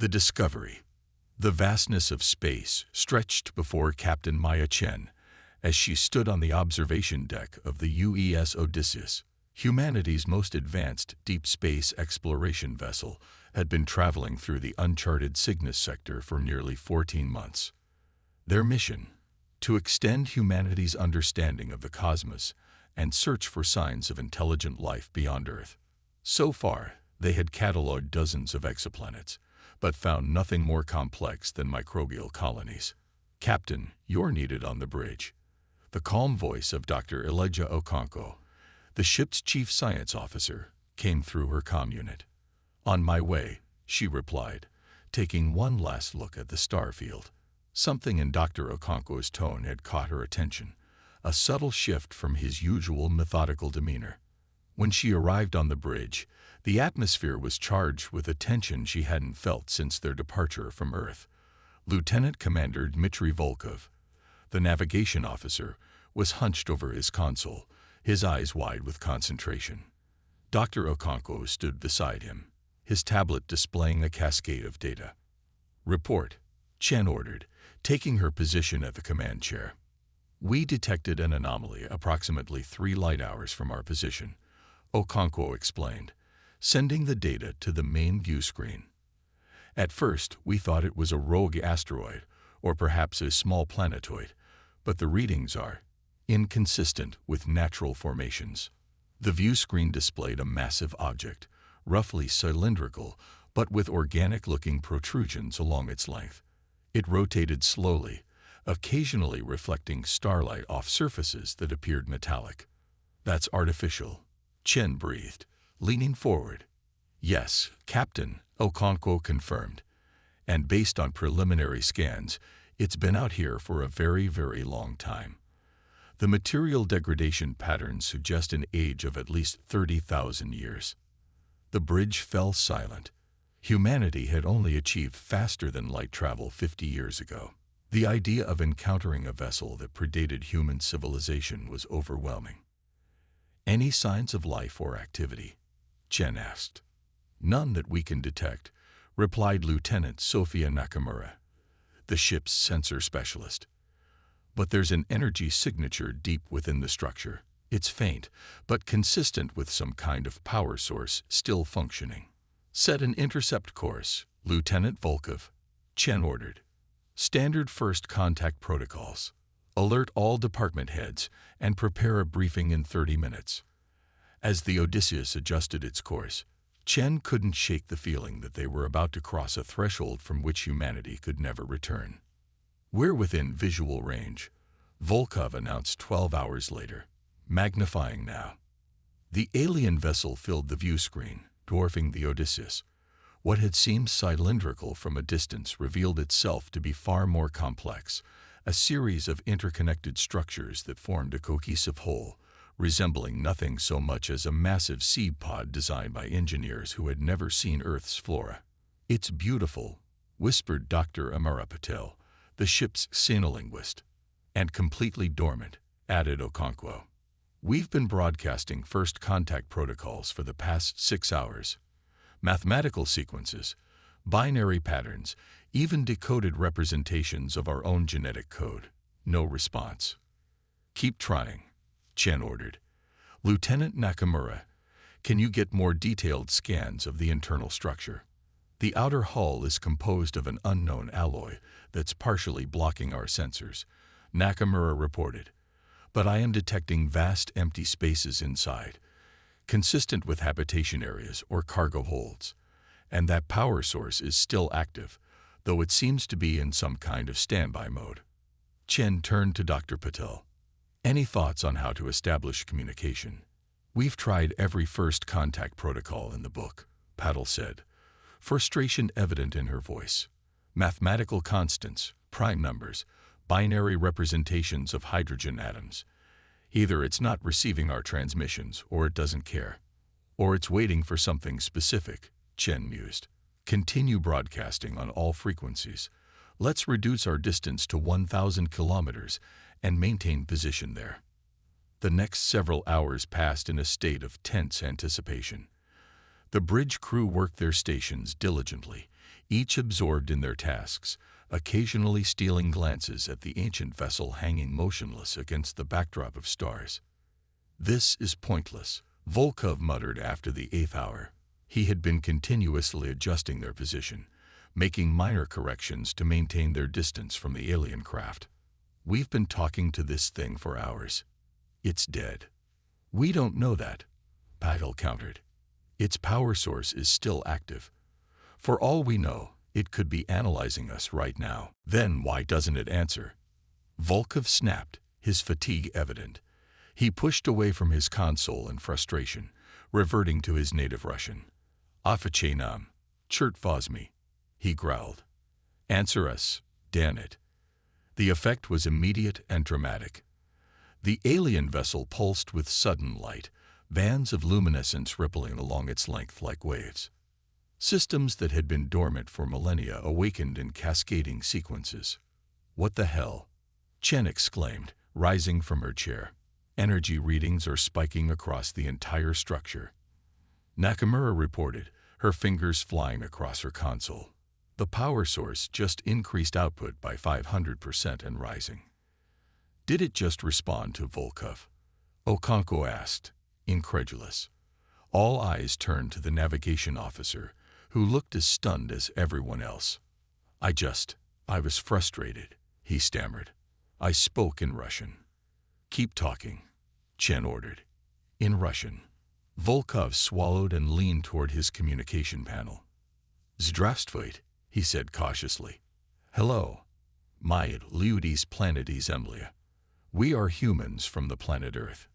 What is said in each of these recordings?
The discovery. The vastness of space stretched before Captain Maya Chen as she stood on the observation deck of the UES Odysseus. Humanity's most advanced deep space exploration vessel had been traveling through the uncharted Cygnus sector for nearly 14 months. Their mission: to extend humanity's understanding of the cosmos and search for signs of intelligent life beyond Earth. So far, they had catalogued dozens of exoplanets, but found nothing more complex than microbial colonies. "Captain, you're needed on the bridge." The calm voice of Dr. Elijah Okonkwo, the ship's chief science officer, came through her comm unit. "On my way," she replied, taking one last look at the star field. Something in Dr. Okonkwo's tone had caught her attention, a subtle shift from his usual methodical demeanor. When she arrived on the bridge, the atmosphere was charged with a tension she hadn't felt since their departure from Earth. Lieutenant Commander Dmitry Volkov, the navigation officer, was hunched over his console, his eyes wide with concentration. Dr. Okonkwo stood beside him, his tablet displaying a cascade of data. "Report," Chen ordered, taking her position at the command chair. "We detected an anomaly approximately 3 light hours from our position," Okonkwo explained, sending the data to the main view screen. "At first, we thought it was a rogue asteroid, or perhaps a small planetoid, but the readings are inconsistent with natural formations." The view screen displayed a massive object, roughly cylindrical, but with organic-looking protrusions along its length. It rotated slowly, occasionally reflecting starlight off surfaces that appeared metallic. "That's artificial," Chen breathed, leaning forward. "Yes, Captain," Okonkwo confirmed. "And based on preliminary scans, it's been out here for a very, very long time. The material degradation patterns suggest an age of at least 30,000 years." The bridge fell silent. Humanity had only achieved faster-than-light travel 50 years ago. The idea of encountering a vessel that predated human civilization was overwhelming. "Any signs of life or activity?" Chen asked. "None that we can detect," replied Lieutenant Sophia Nakamura, the ship's sensor specialist. "But there's an energy signature deep within the structure. It's faint, but consistent with some kind of power source still functioning." "Set an intercept course, Lieutenant Volkov," Chen ordered. "Standard first contact protocols. Alert all department heads and prepare a briefing in 30 minutes. As the Odysseus adjusted its course, Chen couldn't shake the feeling that they were about to cross a threshold from which humanity could never return. "We're within visual range," Volkov announced 12 hours later, magnifying now. The alien vessel filled the view screen, dwarfing the Odysseus. What had seemed cylindrical from a distance revealed itself to be far more complex, a series of interconnected structures that formed a cohesive whole, resembling nothing so much as a massive seed pod designed by engineers who had never seen Earth's flora. "It's beautiful," whispered Dr. Amara Patel, the ship's xenolinguist. "And completely dormant," added Okonkwo. "We've been broadcasting first contact protocols for the past 6 hours. Mathematical sequences, binary patterns, even decoded representations of our own genetic code. No response." "Keep trying," Chen ordered. "Lieutenant Nakamura, can you get more detailed scans of the internal structure? The outer hull is composed of an unknown alloy that's partially blocking our sensors," Nakamura reported. "But I am detecting vast empty spaces inside, consistent with habitation areas or cargo holds. And that power source is still active, though it seems to be in some kind of standby mode." Chen turned to Dr. Patel. "Any thoughts on how to establish communication?" "We've tried every first contact protocol in the book," Patel said, frustration evident in her voice. "Mathematical constants, prime numbers, binary representations of hydrogen atoms. Either it's not receiving our transmissions, or it doesn't care. Or it's waiting for something specific," Chen mused. "Continue broadcasting on all frequencies. Let's reduce our distance to 1,000 kilometers and maintain position there." The next several hours passed in a state of tense anticipation. The bridge crew worked their stations diligently, each absorbed in their tasks, occasionally stealing glances at the ancient vessel hanging motionless against the backdrop of stars. "This is pointless," Volkov muttered after the 8th hour. He had been continuously adjusting their position, making minor corrections to maintain their distance from the alien craft. "We've been talking to this thing for hours. It's dead." "We don't know that," Patel countered. "Its power source is still active. For all we know, it could be analyzing us right now." "Then why doesn't it answer?" Volkov snapped, his fatigue evident. He pushed away from his console in frustration, reverting to his native Russian. "Afachay nam, chert возьми," he growled. "Answer us, damn it." The effect was immediate and dramatic. The alien vessel pulsed with sudden light, bands of luminescence rippling along its length like waves. Systems that had been dormant for millennia awakened in cascading sequences. "What the hell?" Chen exclaimed, rising from her chair. "Energy readings are spiking across the entire structure." Nakamura reported, her fingers flying across her console. "The power source just increased output by 500% and rising." "Did it just respond to Volkov?" Okonkwo asked, incredulous. All eyes turned to the navigation officer, who looked as stunned as everyone else. I was frustrated," he stammered. "I spoke in Russian." "Keep talking," Chen ordered. "In Russian." Volkov swallowed and leaned toward his communication panel. "Здравствуйте," he said cautiously. "Hello. My Ludes planetes Emblia. We are humans from the planet Earth."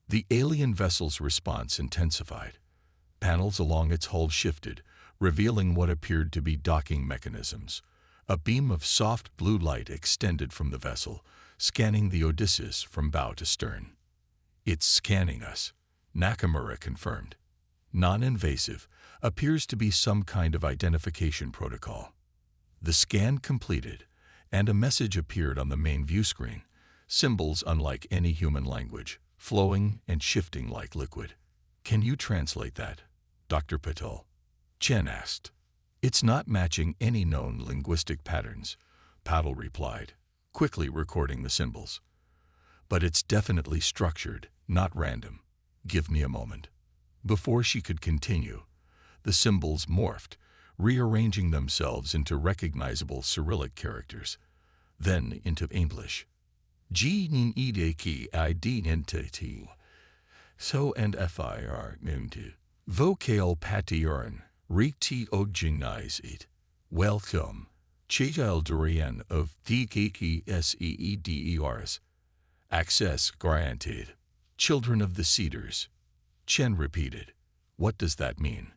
The alien vessel's response intensified. Panels along its hull shifted, revealing what appeared to be docking mechanisms. A beam of soft blue light extended from the vessel, scanning the Odysseus from bow to stern. "It's scanning us," Nakamura confirmed. "Non-invasive, appears to be some kind of identification protocol." The scan completed, and a message appeared on the main view screen, symbols unlike any human language, flowing and shifting like liquid. "Can you translate that, Dr. Patel?" Chen asked. "It's not matching any known linguistic patterns," Patel replied, quickly recording the symbols. "But it's definitely structured, not random. Give me a moment." Before she could continue, the symbols morphed, rearranging themselves into recognizable Cyrillic characters, then into English. "G-N-E-D-K identity. So and FIR into vocale patern. Rikti ogenize. Welcome. Chajal Durian of DKKSEEDERs. Access granted. Children of the Cedars." Chen repeated. "What does that mean?"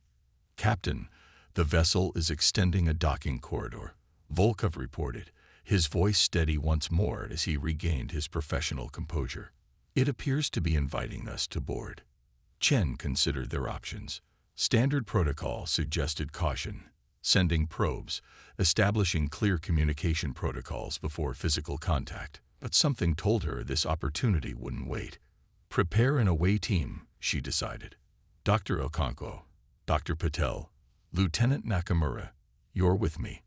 "Captain, the vessel is extending a docking corridor," Volkov reported, his voice steady once more as he regained his professional composure. "It appears to be inviting us to board." Chen considered their options. Standard protocol suggested caution, sending probes, establishing clear communication protocols before physical contact. But something told her this opportunity wouldn't wait. "Prepare an away team," she decided. "Dr. Okonkwo, Dr. Patel, Lieutenant Nakamura, you're with me.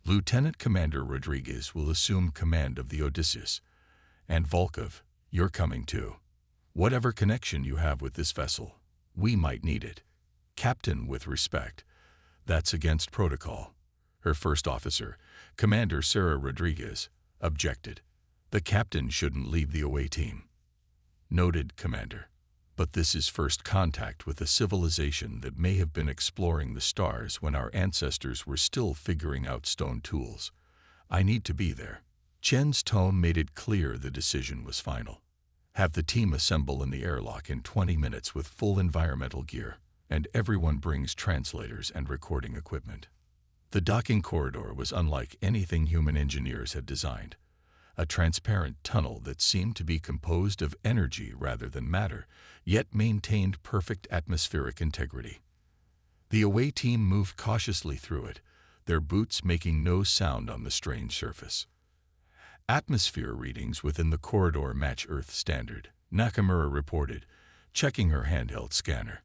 Lieutenant Commander Rodriguez will assume command of the Odysseus. And Volkov, you're coming too. Whatever connection you have with this vessel, we might need it." "Captain, with respect, that's against protocol," her first officer, Commander Sarah Rodriguez, objected. "The captain shouldn't leave the away team." "Noted, Commander. But this is first contact with a civilization that may have been exploring the stars when our ancestors were still figuring out stone tools. I need to be there." Chen's tone made it clear the decision was final. "Have the team assemble in the airlock in 20 minutes with full environmental gear, and everyone brings translators and recording equipment." The docking corridor was unlike anything human engineers had designed. A transparent tunnel that seemed to be composed of energy rather than matter, yet maintained perfect atmospheric integrity. The away team moved cautiously through it, their boots making no sound on the strange surface. Atmosphere readings within the corridor match Earth standard, Nakamura reported, checking her handheld scanner.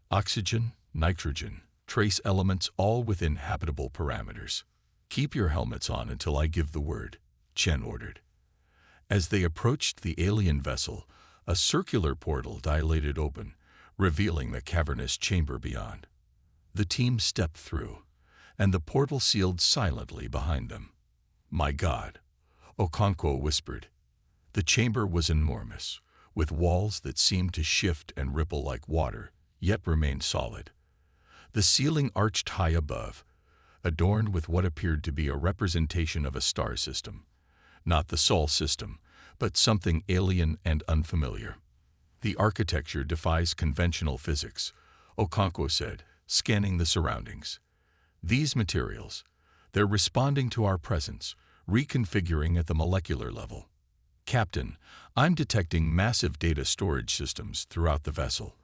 "Oxygen, nitrogen, trace elements all within habitable parameters. Keep your helmets on until I give the word, Chen ordered. As they approached the alien vessel, a circular portal dilated open, revealing the cavernous chamber beyond. The team stepped through, and the portal sealed silently behind them. "My God," Okonkwo whispered. The chamber was enormous, with walls that seemed to shift and ripple like water, yet remained solid. The ceiling arched high above, adorned with what appeared to be a representation of a star system. Not the Sol system, but something alien and unfamiliar. "The architecture defies conventional physics," Okonkwo said, scanning the surroundings. "These materials, they're responding to our presence, reconfiguring at the molecular level. Captain, I'm detecting massive data storage systems throughout the vessel,"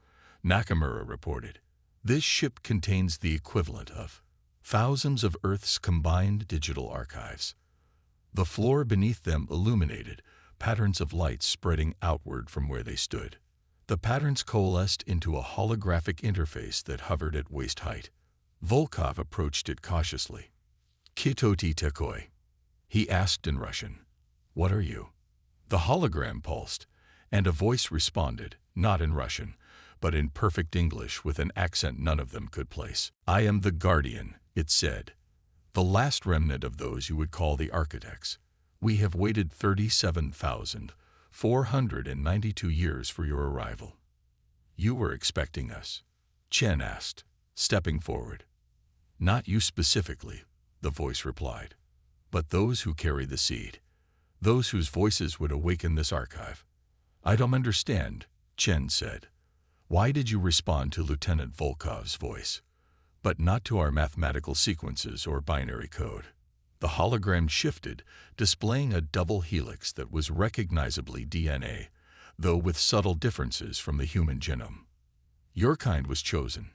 Nakamura reported. "This ship contains the equivalent of thousands of Earth's combined digital archives." The floor beneath them illuminated, patterns of light spreading outward from where they stood. The patterns coalesced into a holographic interface that hovered at waist height. Volkov approached it cautiously. "Kitoti tekoi?" he asked in Russian. "What are you?" The hologram pulsed, and a voice responded, not in Russian, but in perfect English with an accent none of them could place. "I am the Guardian," it said. "The last remnant of those you would call the architects. We have waited 37,492 years for your arrival." "You were expecting us?" Chen asked, stepping forward. "Not you specifically," the voice replied, "but those who carry the seed, those whose voices would awaken this archive." "I don't understand," Chen said. "Why did you respond to Lieutenant Volkov's voice, but not to our mathematical sequences or binary code?" The hologram shifted, displaying a double helix that was recognizably DNA, though with subtle differences from the human genome. "Your kind was chosen,"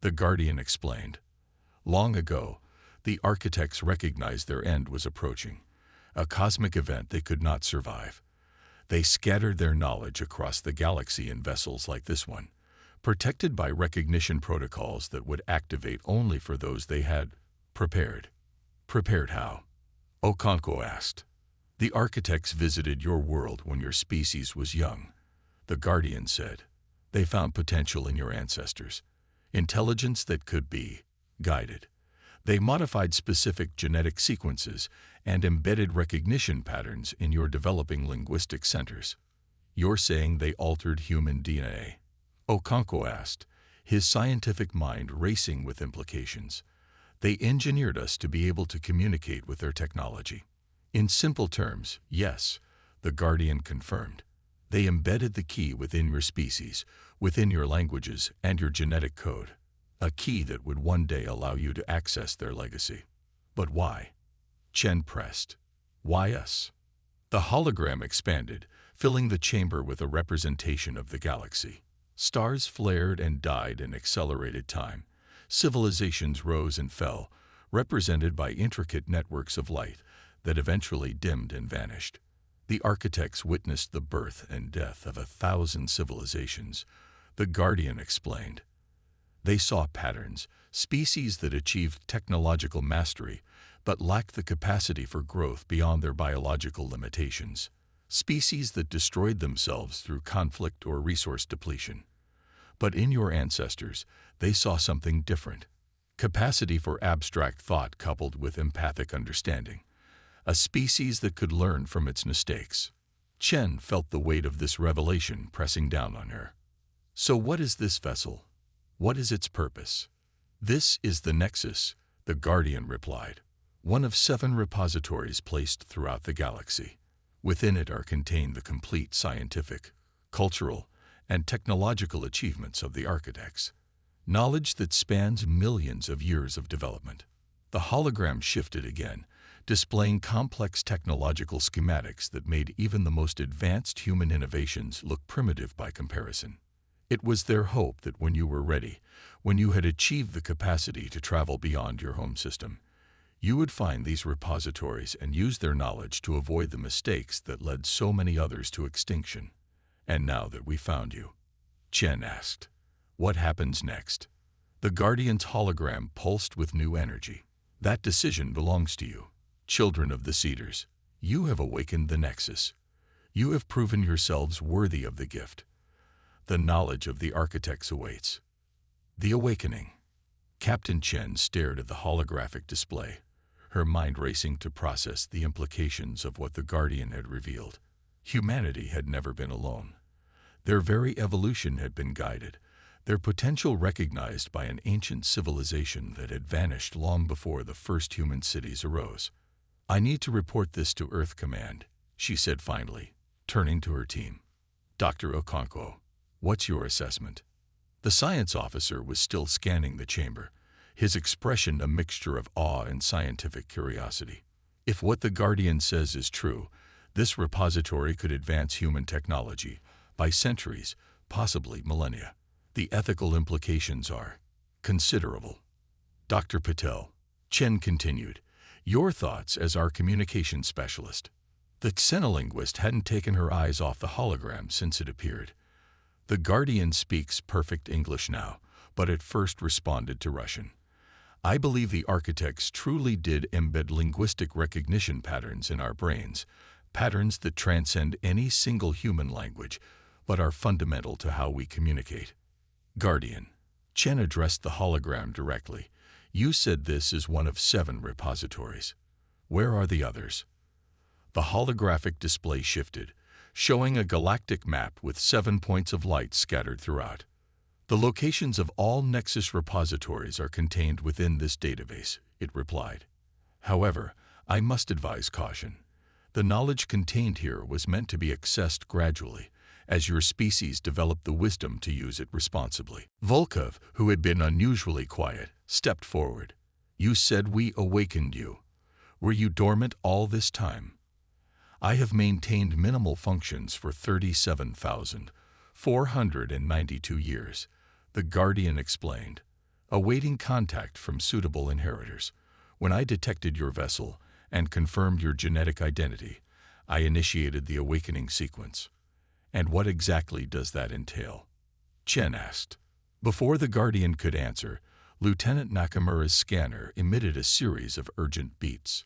the Guardian explained. "Long ago, the architects recognized their end was approaching, a cosmic event they could not survive. They scattered their knowledge across the galaxy in vessels like this one, protected by recognition protocols that would activate only for those they had prepared." "Prepared how?" Okonkwo asked. "The architects visited your world when your species was young," the Guardian said. "They found potential in your ancestors, intelligence that could be guided. They modified specific genetic sequences and embedded recognition patterns in your developing linguistic centers." "You're saying they altered human DNA?" Okonkwo asked, his scientific mind racing with implications. "They engineered us to be able to communicate with their technology." "In simple terms, yes," the Guardian confirmed. "They embedded the key within your species, within your languages and your genetic code, a key that would one day allow you to access their legacy." "But why?" Chen pressed. "Why us?" The hologram expanded, filling the chamber with a representation of the galaxy. Stars flared and died in accelerated time. Civilizations rose and fell, represented by intricate networks of light that eventually dimmed and vanished. The architects witnessed the birth and death of 1,000 civilizations, the Guardian explained. They saw patterns, species that achieved technological mastery, but lacked the capacity for growth beyond their biological limitations. Species that destroyed themselves through conflict or resource depletion. But in your ancestors, they saw something different. Capacity for abstract thought coupled with empathic understanding. A species that could learn from its mistakes. Chen felt the weight of this revelation pressing down on her. "So what is this vessel? What is its purpose?" "This is the Nexus," the Guardian replied. "One of 7 repositories placed throughout the galaxy. Within it are contained the complete scientific, cultural, and technological achievements of the architects. Knowledge that spans millions of years of development." The hologram shifted again, displaying complex technological schematics that made even the most advanced human innovations look primitive by comparison. It was their hope that when you were ready, when you had achieved the capacity to travel beyond your home system, you would find these repositories and use their knowledge to avoid the mistakes that led so many others to extinction. "And now that we found you," Chen asked, "what happens next?" The Guardian's hologram pulsed with new energy. That decision belongs to you. Children of the Cedars, you have awakened the Nexus. You have proven yourselves worthy of the gift. The knowledge of the architects awaits. The Awakening. Captain Chen stared at the holographic display, her mind racing to process the implications of what the Guardian had revealed. Humanity had never been alone. Their very evolution had been guided, their potential recognized by an ancient civilization that had vanished long before the first human cities arose. I need to report this to Earth Command, she said finally, turning to her team. Dr. Okonkwo, what's your assessment? The science officer was still scanning the chamber, his expression a mixture of awe and scientific curiosity. If what the Guardian says is true, this repository could advance human technology by centuries, possibly millennia. The ethical implications are considerable. Dr. Patel, Chen continued, your thoughts as our communication specialist. The xenolinguist hadn't taken her eyes off the hologram since it appeared. The Guardian speaks perfect English now, but at first responded to Russian. I believe the architects truly did embed linguistic recognition patterns in our brains, patterns that transcend any single human language, but are fundamental to how we communicate. Guardian, Chen addressed the hologram directly. You said this is one of 7 repositories. Where are the others? The holographic display shifted, showing a galactic map with 7 points of light scattered throughout. The locations of all Nexus repositories are contained within this database, it replied. However, I must advise caution. The knowledge contained here was meant to be accessed gradually, as your species developed the wisdom to use it responsibly. Volkov, who had been unusually quiet, stepped forward. You said we awakened you. Were you dormant all this time? I have maintained minimal functions for 37,492 years, the Guardian explained, awaiting contact from suitable inheritors. When I detected your vessel and confirmed your genetic identity, I initiated the awakening sequence. And what exactly does that entail? Chen asked. Before the Guardian could answer, Lieutenant Nakamura's scanner emitted a series of urgent beats.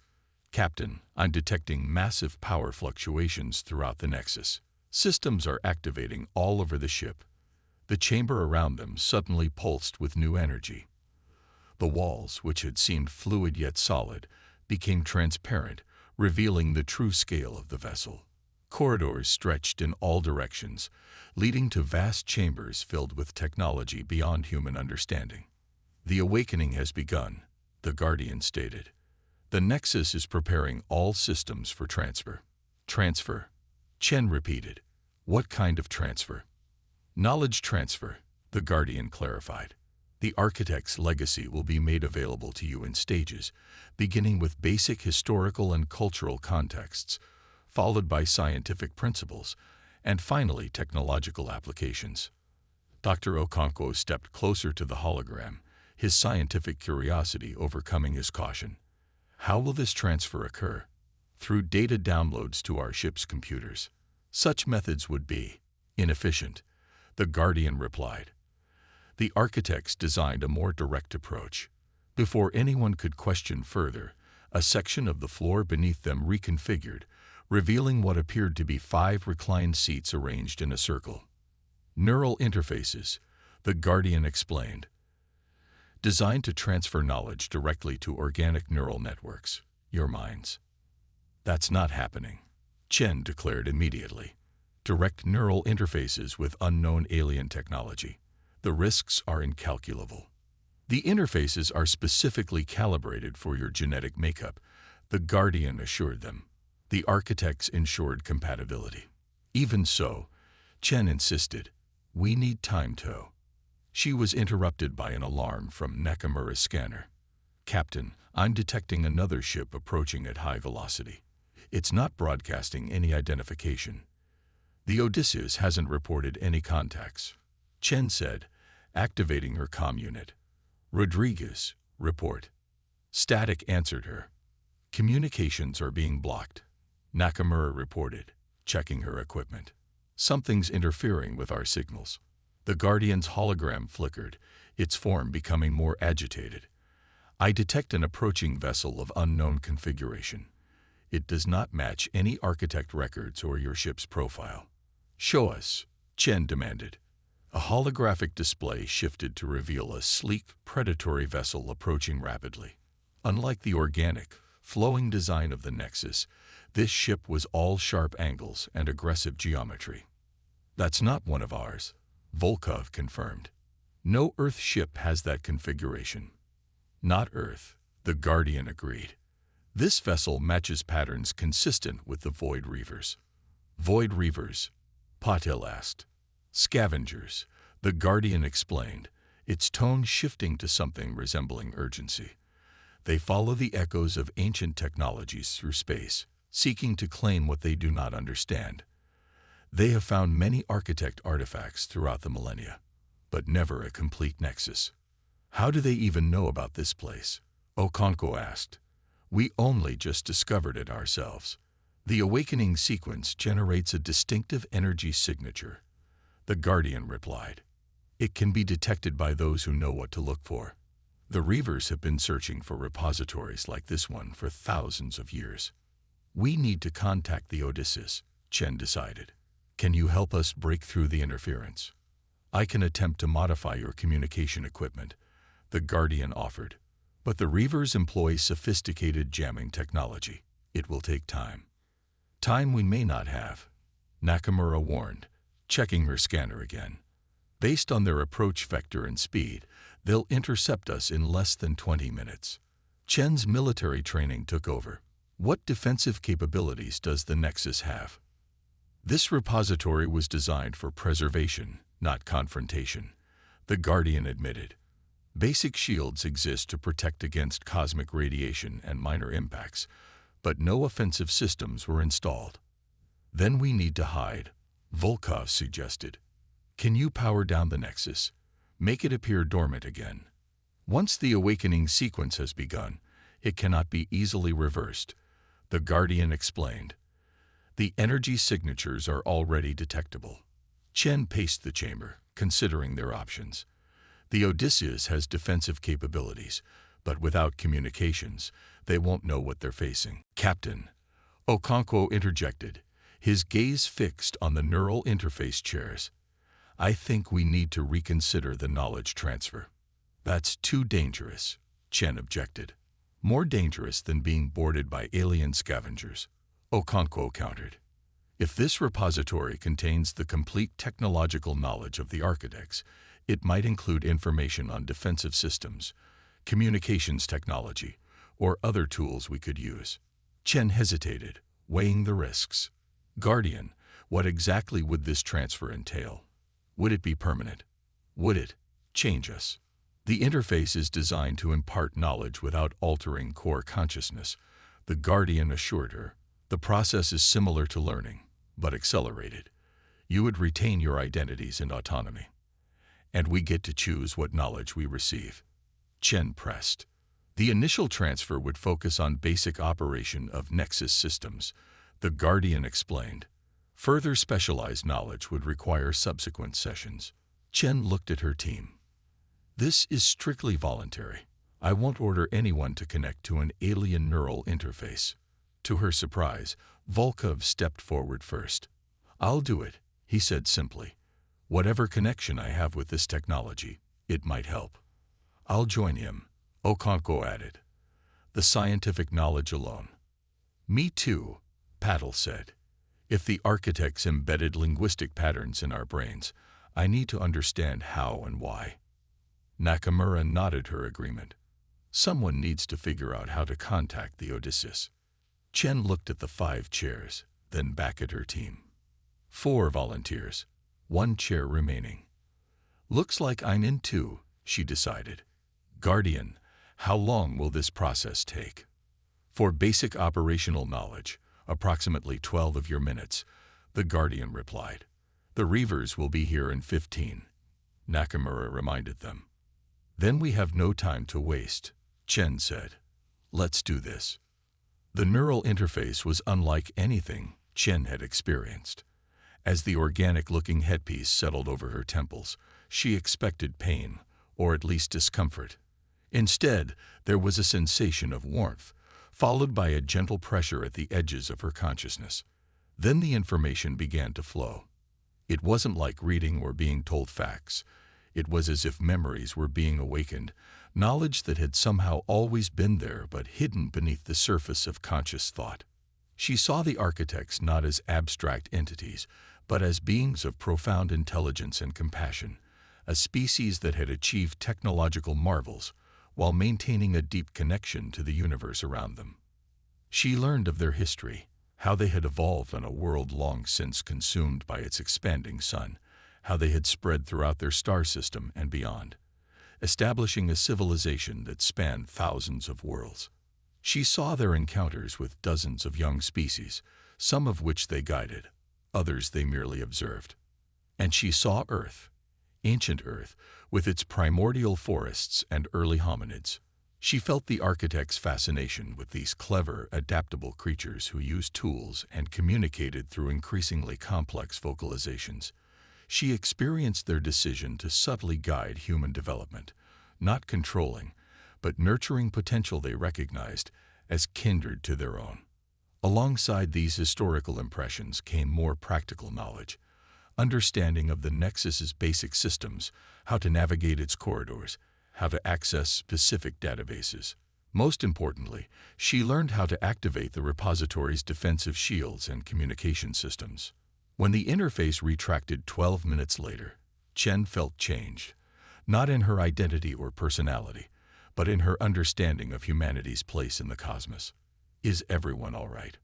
Captain, I'm detecting massive power fluctuations throughout the Nexus. Systems are activating all over the ship. The chamber around them suddenly pulsed with new energy. The walls, which had seemed fluid yet solid, became transparent, revealing the true scale of the vessel. Corridors stretched in all directions, leading to vast chambers filled with technology beyond human understanding. The awakening has begun, the Guardian stated. The Nexus is preparing all systems for transfer. Transfer? Chen repeated. What kind of transfer? Knowledge transfer, the Guardian clarified. The architect's legacy will be made available to you in stages, beginning with basic historical and cultural contexts, followed by scientific principles, and finally technological applications. Dr. Okonkwo stepped closer to the hologram, his scientific curiosity overcoming his caution. How will this transfer occur? Through data downloads to our ship's computers. Such methods would be inefficient, the Guardian replied. The architects designed a more direct approach. Before anyone could question further, a section of the floor beneath them reconfigured, revealing what appeared to be 5 reclined seats arranged in a circle. Neural interfaces, the Guardian explained. Designed to transfer knowledge directly to organic neural networks, your minds. That's not happening, Chen declared immediately. Direct neural interfaces with unknown alien technology. The risks are incalculable. The interfaces are specifically calibrated for your genetic makeup, the Guardian assured them. The architects ensured compatibility. Even so, Chen insisted, we need time to. She was interrupted by an alarm from Nakamura's scanner. Captain, I'm detecting another ship approaching at high velocity. It's not broadcasting any identification. The Odysseus hasn't reported any contacts, Chen said, activating her comm unit. Rodriguez, report. Static answered her. Communications are being blocked, Nakamura reported, checking her equipment. Something's interfering with our signals. The Guardian's hologram flickered, its form becoming more agitated. I detect an approaching vessel of unknown configuration. It does not match any architect records or your ship's profile. Show us, Chen demanded. A holographic display shifted to reveal a sleek, predatory vessel approaching rapidly. Unlike the organic, flowing design of the Nexus, this ship was all sharp angles and aggressive geometry. That's not one of ours, Volkov confirmed. No Earth ship has that configuration. Not Earth, the Guardian agreed. This vessel matches patterns consistent with the Void Reavers. Void Reavers? Patil asked. Scavengers, the Guardian explained, its tone shifting to something resembling urgency. They follow the echoes of ancient technologies through space, seeking to claim what they do not understand. They have found many architect artifacts throughout the millennia, but never a complete nexus. How do they even know about this place? Okonkwo asked. We only just discovered it ourselves. The awakening sequence generates a distinctive energy signature, the Guardian replied. It can be detected by those who know what to look for. The Reavers have been searching for repositories like this one for thousands of years. We need to contact the Odysseus, Chen decided. Can you help us break through the interference? I can attempt to modify your communication equipment, the Guardian offered. But the Reavers employ sophisticated jamming technology. It will take time. Time we may not have, Nakamura warned, checking her scanner again. Based on their approach vector and speed, they'll intercept us in less than 20 minutes. Chen's military training took over. What defensive capabilities does the Nexus have? This repository was designed for preservation, not confrontation, the Guardian admitted. Basic shields exist to protect against cosmic radiation and minor impacts, but no offensive systems were installed. Then we need to hide, Volkov suggested. Can you power down the Nexus? Make it appear dormant again. Once the awakening sequence has begun, it cannot be easily reversed, the Guardian explained. The energy signatures are already detectable. Chen paced the chamber, considering their options. The Odysseus has defensive capabilities, but without communications, they won't know what they're facing. Captain, Okonkwo interjected, his gaze fixed on the neural interface chairs. I think we need to reconsider the knowledge transfer. That's too dangerous, Chen objected. More dangerous than being boarded by alien scavengers, Okonkwo countered. If this repository contains the complete technological knowledge of the architects, it might include information on defensive systems, communications technology, or other tools we could use. Chen hesitated, weighing the risks. Guardian, what exactly would this transfer entail? Would it be permanent? Would it change us? The interface is designed to impart knowledge without altering core consciousness, the Guardian assured her. The process is similar to learning, but accelerated. You would retain your identities and autonomy. And we get to choose what knowledge we receive. Chen pressed. The initial transfer would focus on basic operation of Nexus systems, the Guardian explained. Further specialized knowledge would require subsequent sessions. Chen looked at her team. This is strictly voluntary. I won't order anyone to connect to an alien neural interface. To her surprise, Volkov stepped forward first. I'll do it, he said simply. Whatever connection I have with this technology, it might help. I'll join him, Okonkwo added. The scientific knowledge alone. Me too, Patil said. If the architects embedded linguistic patterns in our brains, I need to understand how and why. Nakamura nodded her agreement. Someone needs to figure out how to contact the Odysseus. Chen looked at the 5 chairs, then back at her team. 4 volunteers, 1 chair remaining. Looks like I'm in too, she decided. Guardian, how long will this process take? For basic operational knowledge, approximately 12 of your minutes, the Guardian replied. The Reavers will be here in 15, Nakamura reminded them. Then we have no time to waste, Chen said. Let's do this. The neural interface was unlike anything Chen had experienced. As the organic-looking headpiece settled over her temples, She expected pain, or at least discomfort. Instead, there was a sensation of warmth, followed by a gentle pressure at the edges of her consciousness. Then the information began to flow. It wasn't like reading or being told facts. It was as if memories were being awakened, knowledge that had somehow always been there but hidden beneath the surface of conscious thought. She saw the architects not as abstract entities, but as beings of profound intelligence and compassion, a species that had achieved technological marvels while maintaining a deep connection to the universe around them. She learned of their history, how they had evolved on a world long since consumed by its expanding sun, how they had spread throughout their star system and beyond, establishing a civilization that spanned thousands of worlds. She saw their encounters with dozens of young species, some of which they guided, others they merely observed. And she saw Earth, ancient Earth, with its primordial forests and early hominids. She felt the architect's fascination with these clever, adaptable creatures who used tools and communicated through increasingly complex vocalizations. She experienced their decision to subtly guide human development, not controlling, but nurturing potential they recognized as kindred to their own. Alongside these historical impressions came more practical knowledge, understanding of the Nexus's basic systems, how to navigate its corridors, how to access specific databases. Most importantly, she learned how to activate the repository's defensive shields and communication systems. When the interface retracted 12 minutes later, Chen felt changed, not in her identity or personality, but in her understanding of humanity's place in the cosmos. "Is everyone all right?"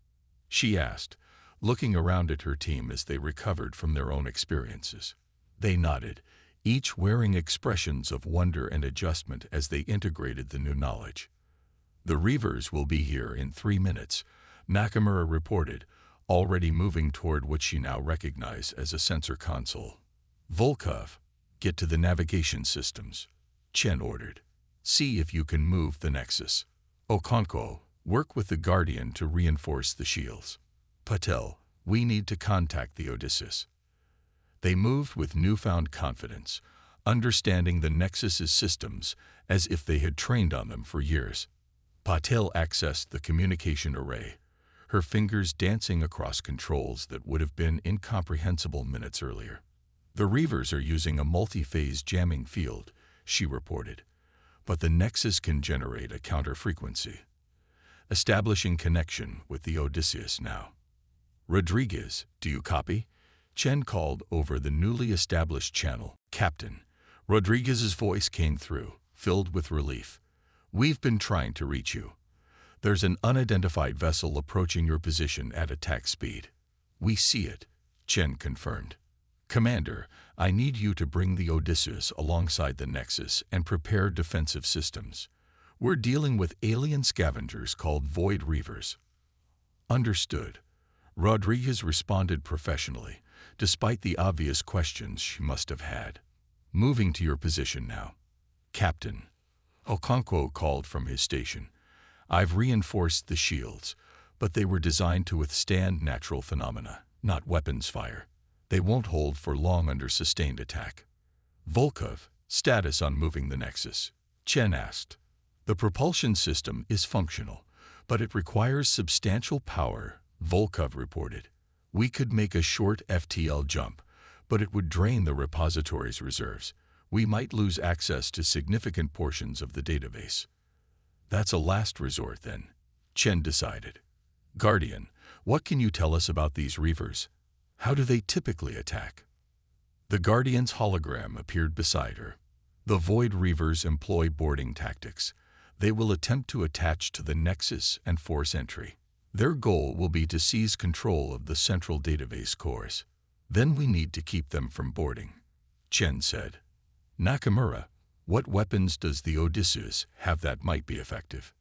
she asked, looking around at her team as they recovered from their own experiences. They nodded, each wearing expressions of wonder and adjustment as they integrated the new knowledge. "The Reavers will be here in 3 minutes," Nakamura reported, already moving toward what she now recognized as a sensor console. "Volkov, get to the navigation systems," Chen ordered. "See if you can move the Nexus. Okonkwo, work with the Guardian to reinforce the shields. Patel, we need to contact the Odysseus." They moved with newfound confidence, understanding the Nexus's systems as if they had trained on them for years. Patel accessed the communication array, her fingers dancing across controls that would have been incomprehensible minutes earlier. "The Reavers are using a multi-phase jamming field," she reported, "but the Nexus can generate a counter-frequency, establishing connection with the Odysseus now." "Rodriguez, do you copy?" Chen called over the newly established channel. "Captain." Rodriguez's voice came through, filled with relief. "We've been trying to reach you. There's an unidentified vessel approaching your position at attack speed." "We see it," Chen confirmed. "Commander, I need you to bring the Odysseus alongside the Nexus and prepare defensive systems. We're dealing with alien scavengers called Void Reavers." "Understood." Rodriguez responded professionally, despite the obvious questions she must have had. "Moving to your position now." "Captain," Okonkwo called from his station, "I've reinforced the shields, but they were designed to withstand natural phenomena, not weapons fire. They won't hold for long under sustained attack." "Volkov, status on moving the Nexus?" Chen asked. "The propulsion system is functional, but it requires substantial power," Volkov reported. "We could make a short FTL jump, but it would drain the repository's reserves. We might lose access to significant portions of the database." "That's a last resort then," Chen decided. "Guardian, what can you tell us about these Reavers? How do they typically attack?" The Guardian's hologram appeared beside her. "The Void Reavers employ boarding tactics. They will attempt to attach to the Nexus and force entry. Their goal will be to seize control of the central database cores. Then we need to keep them from boarding," Chen said. "Nakamura, what weapons does the Odysseus have that might be effective?"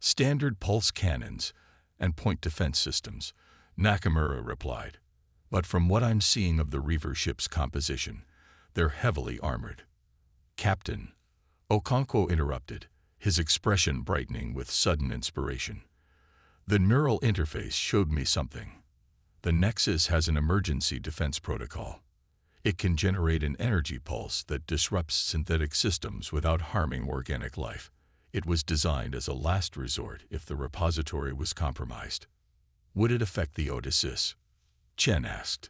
"Standard pulse cannons and point defense systems," Nakamura replied. "But from what I'm seeing of the Reaver ship's composition, they're heavily armored." "Captain," Okonkwo interrupted, his expression brightening with sudden inspiration. "The neural interface showed me something. The Nexus has an emergency defense protocol. It can generate an energy pulse that disrupts synthetic systems without harming organic life. It was designed as a last resort if the repository was compromised. Would it affect the Odysseus? Chen asked.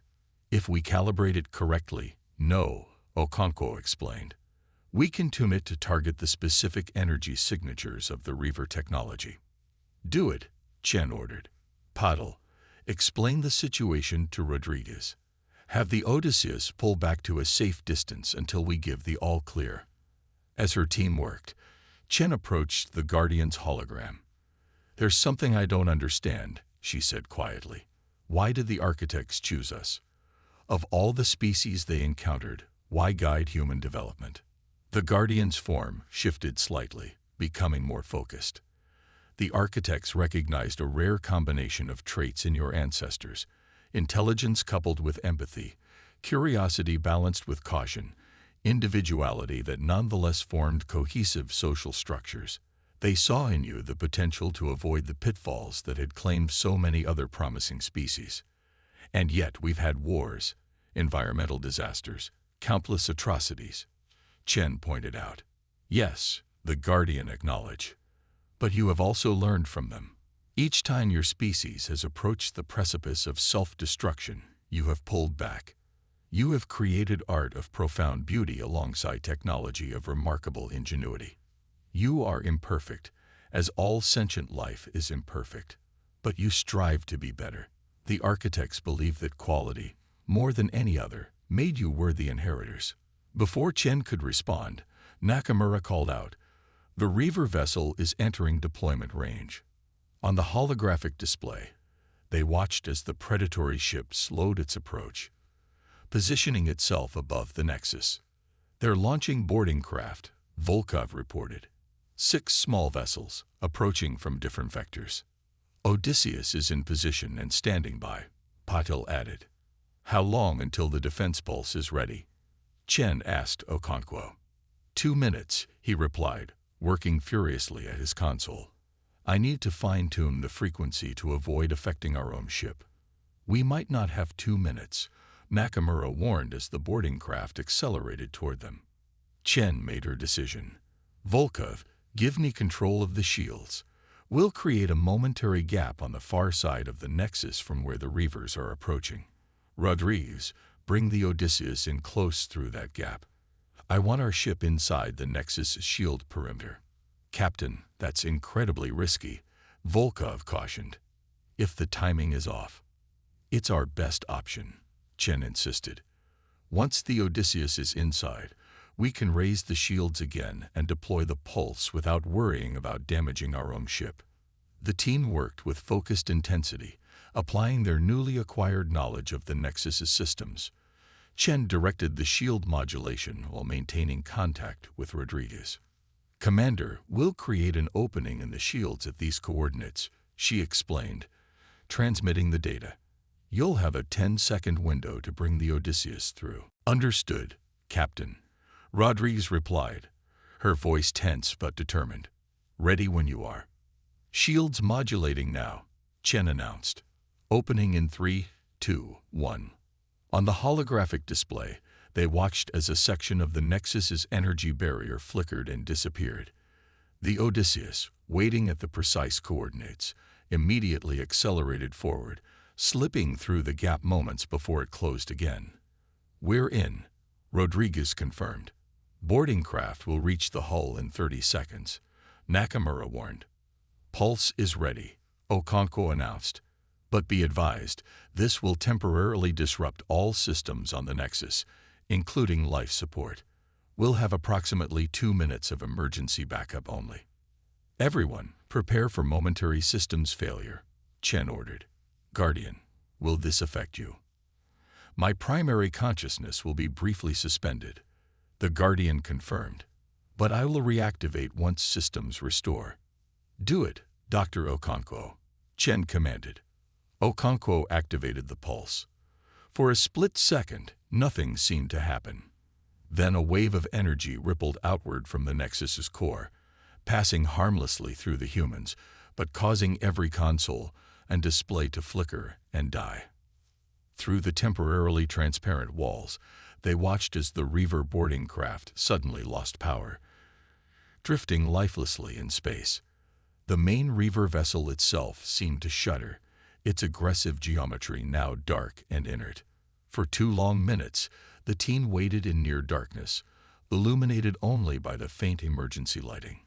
If we calibrate it correctly, no, Okonkwo explained. We can tune it to target the specific energy signatures of the Reaver technology. Do it, Chen ordered. Paddle, explain the situation to Rodriguez. Have the Odysseus pull back to a safe distance until we give the all-clear. As her team worked, Chen approached the Guardian's hologram. There's something I don't understand, she said quietly. Why did the architects choose us? Of all the species they encountered, why guide human development? The Guardian's form shifted slightly, becoming more focused. The architects recognized a rare combination of traits in your ancestors: intelligence coupled with empathy, curiosity balanced with caution, individuality that nonetheless formed cohesive social structures. They saw in you the potential to avoid the pitfalls that had claimed so many other promising species. And yet we've had wars, environmental disasters, countless atrocities, Chen pointed out. Yes, the Guardian acknowledged. But you have also learned from them. Each time your species has approached the precipice of self-destruction, you have pulled back. You have created art of profound beauty alongside technology of remarkable ingenuity. You are imperfect, as all sentient life is imperfect. But you strive to be better. The architects believe that quality, more than any other, made you worthy inheritors. Before Chen could respond, Nakamura called out, "The Reaver vessel is entering deployment range." On the holographic display, they watched as the predatory ship slowed its approach, positioning itself above the Nexus. "They're launching boarding craft," Volkov reported. 6 small vessels, approaching from different vectors. "Odysseus is in position and standing by," Patil added. "How long until the defense pulse is ready?" Chen asked Okonkwo. 2 minutes, he replied, working furiously at his console. "I need to fine-tune the frequency to avoid affecting our own ship." "We might not have 2 minutes," Nakamura warned as the boarding craft accelerated toward them. Chen made her decision. "Volkov, give me control of the shields. We'll create a momentary gap on the far side of the Nexus from where the Reavers are approaching. Rodriguez, bring the Odysseus in close through that gap. I want our ship inside the Nexus shield perimeter." "Captain, that's incredibly risky," Volkov cautioned. "If the timing is off." "It's our best option," Chen insisted. "Once the Odysseus is inside, we can raise the shields again and deploy the pulse without worrying about damaging our own ship." The team worked with focused intensity, applying their newly acquired knowledge of the Nexus's systems. Chen directed the shield modulation while maintaining contact with Rodriguez. "Commander, we'll create an opening in the shields at these coordinates," she explained, transmitting the data. "You'll have a 10-second window to bring the Odysseus through." "Understood, Captain," Rodriguez replied, her voice tense but determined. "Ready when you are." "Shields modulating now," Chen announced. "Opening in 3, 2, 1. On the holographic display, they watched as a section of the Nexus's energy barrier flickered and disappeared. The Odysseus, waiting at the precise coordinates, immediately accelerated forward, slipping through the gap moments before it closed again. "We're in," Rodriguez confirmed. "Boarding craft will reach the hull in 30 seconds, Nakamura warned. "Pulse is ready," Okonkwo announced. "But be advised, this will temporarily disrupt all systems on the Nexus, including life support. We'll have approximately 2 minutes of emergency backup only." "Everyone, prepare for momentary systems failure," Chen ordered. "Guardian, will this affect you?" "My primary consciousness will be briefly suspended," the Guardian confirmed. "But I will reactivate once systems restore." "Do it, Dr. Okonkwo," Chen commanded. Okonkwo activated the pulse. For a split second, nothing seemed to happen. Then a wave of energy rippled outward from the Nexus's core, passing harmlessly through the humans, but causing every console and display to flicker and die. Through the temporarily transparent walls, They watched as the Reaver boarding craft suddenly lost power, drifting lifelessly in space. The main Reaver vessel itself seemed to shudder, its aggressive geometry now dark and inert. For 2 long minutes, the team waited in near darkness, illuminated only by the faint emergency lighting.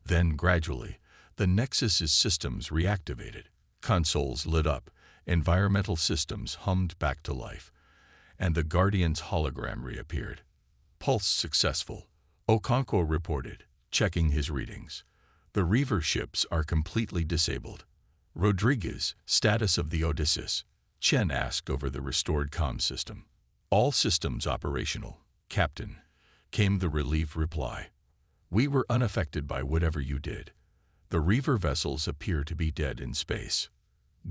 Then, gradually, the Nexus's systems reactivated. Consoles lit up, environmental systems hummed back to life, and the Guardian's hologram reappeared. Pulse successful, Okonkwo reported, checking his readings. The Reaver ships are completely disabled. Rodriguez, status of the Odysseus? Chen asked over the restored comm system. All systems operational, Captain, came the relief reply. We were unaffected by whatever you did. The Reaver vessels appear to be dead in space.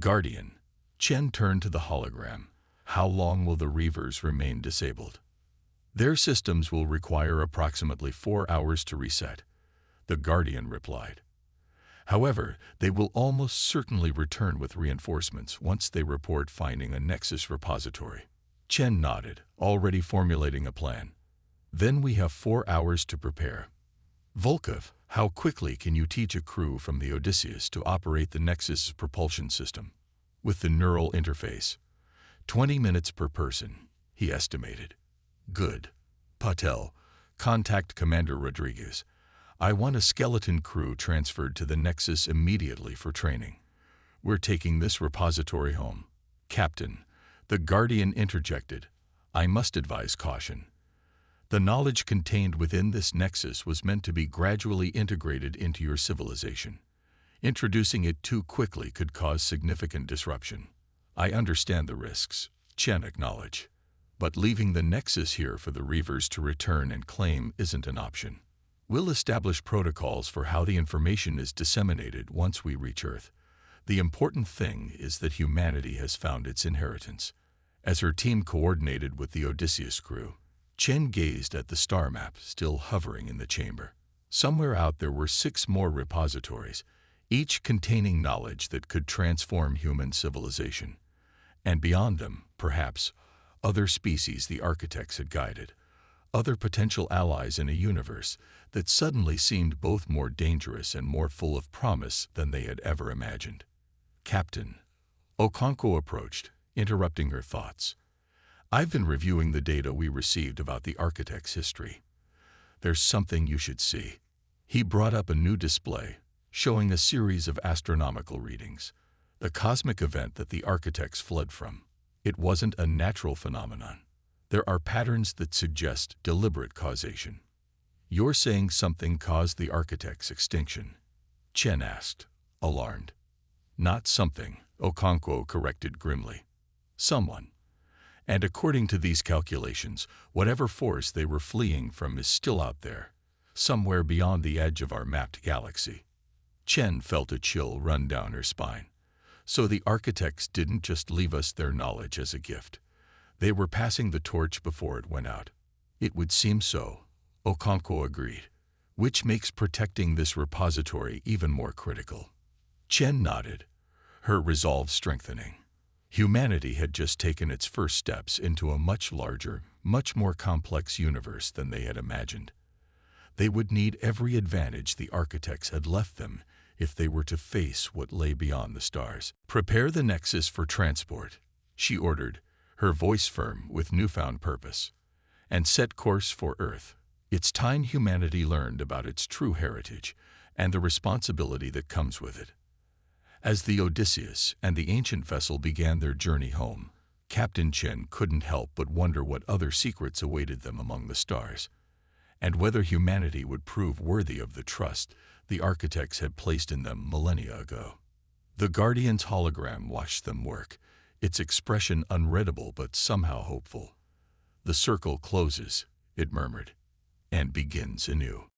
Guardian. Chen turned to the hologram. How long will the Reavers remain disabled? Their systems will require approximately 4 hours to reset, the Guardian replied. However, they will almost certainly return with reinforcements once they report finding a Nexus repository. Chen nodded, already formulating a plan. Then we have 4 hours to prepare. Volkov, how quickly can you teach a crew from the Odysseus to operate the Nexus propulsion system? With the neural interface. 20 minutes per person, he estimated. Good. Patel, contact Commander Rodriguez. I want a skeleton crew transferred to the Nexus immediately for training. We're taking this repository home. Captain, the Guardian interjected. I must advise caution. The knowledge contained within this Nexus was meant to be gradually integrated into your civilization. Introducing it too quickly could cause significant disruption. I understand the risks, Chen acknowledged. But leaving the Nexus here for the Reavers to return and claim isn't an option. We'll establish protocols for how the information is disseminated once we reach Earth. The important thing is that humanity has found its inheritance. As her team coordinated with the Odysseus crew, Chen gazed at the star map still hovering in the chamber. Somewhere out there were 6 more repositories, each containing knowledge that could transform human civilization. And beyond them, perhaps, other species the architects had guided, other potential allies in a universe that suddenly seemed both more dangerous and more full of promise than they had ever imagined. Captain, Okonkwo approached, interrupting her thoughts. I've been reviewing the data we received about the architect's history. There's something you should see. He brought up a new display, showing a series of astronomical readings, the cosmic event that the architects fled from. It wasn't a natural phenomenon. There are patterns that suggest deliberate causation. You're saying something caused the architect's extinction? Chen asked, alarmed. Not something, Okonkwo corrected grimly. Someone. And according to these calculations, whatever force they were fleeing from is still out there, somewhere beyond the edge of our mapped galaxy. Chen felt a chill run down her spine. So the architects didn't just leave us their knowledge as a gift. They were passing the torch before it went out. It would seem so, Okonkwo agreed, which makes protecting this repository even more critical. Chen nodded, her resolve strengthening. Humanity had just taken its first steps into a much larger, much more complex universe than they had imagined. They would need every advantage the architects had left them if they were to face what lay beyond the stars. Prepare the Nexus for transport, she ordered, her voice firm with newfound purpose, and set course for Earth. It's time humanity learned about its true heritage and the responsibility that comes with it. As the Odysseus and the ancient vessel began their journey home, Captain Chen couldn't help but wonder what other secrets awaited them among the stars, and whether humanity would prove worthy of the trust the architects had placed in them millennia ago. The Guardian's hologram watched them work, its expression unreadable but somehow hopeful. The circle closes, it murmured, and begins anew.